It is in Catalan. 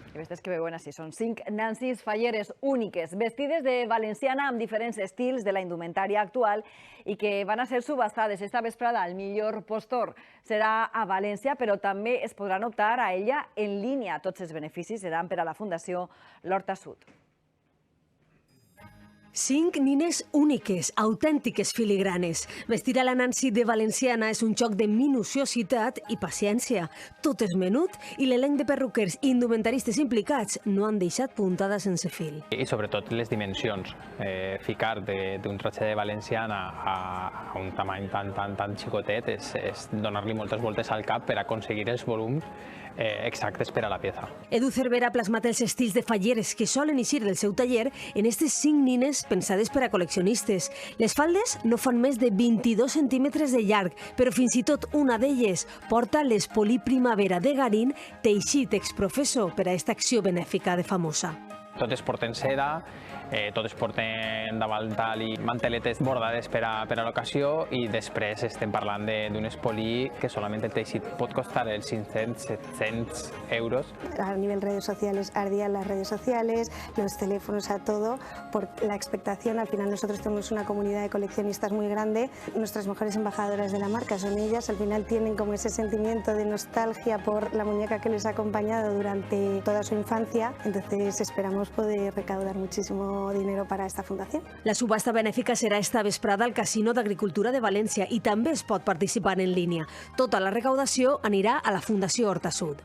Aquestes que veuen així són 5 Nancy's falleres úniques, vestides de valenciana amb diferents estils de la indumentària actual i que van a ser subhastades esta vesprada. El millor postor serà a València, però també es podran optar a ella en línia. Tots els beneficis seran per a la Fundació l'Horta Sud. 5 nines úniques, autèntiques filigranes. Vestir a la Nancy de valenciana és un xoc de minuciositat i paciència. Tot és menut i l'elenc de perruquers i indumentaristes implicats no han deixat puntada sense fil. I sobretot les dimensions. Ficar d'un ratxe de valenciana a un tamany tan xicotet és donar-li moltes voltes al cap per aconseguir els volums exactes per a la peça. Edu Cervera ha plasmat els estils de falleres que solen eixir del seu taller en aquestes 5 nines pensades per a col·leccionistes. Les faldes no fan més de 22 centímetres de llarg, però fins i tot una d'elles porta l'espolí Primavera de Garín, teixit exprofessor per a aquesta acció benèfica de Famosa. Totes porten seda, totes porten davantal i manteletes bordades per a l'ocasió i després estem parlant d'un espolí que solament el teixit pot costar els 500-700 euros. A nivel redes sociales ardían las redes sociales, los teléfonos, a todo, por la expectación. Al final nosotros tenemos una comunidad de coleccionistas muy grande. Nuestras mejores embajadoras de la marca son ellas. Al final tienen como ese sentimiento de nostalgia por la muñeca que les ha acompañado durante toda su infancia. Entonces esperamos poder recaudar muchísimo dinero para esta fundación. La subhasta benèfica serà esta vesprada al Casino d'Agricultura de València i també es pot participar en línia. Tota la recaudació anirà a la Fundació Horta Sud.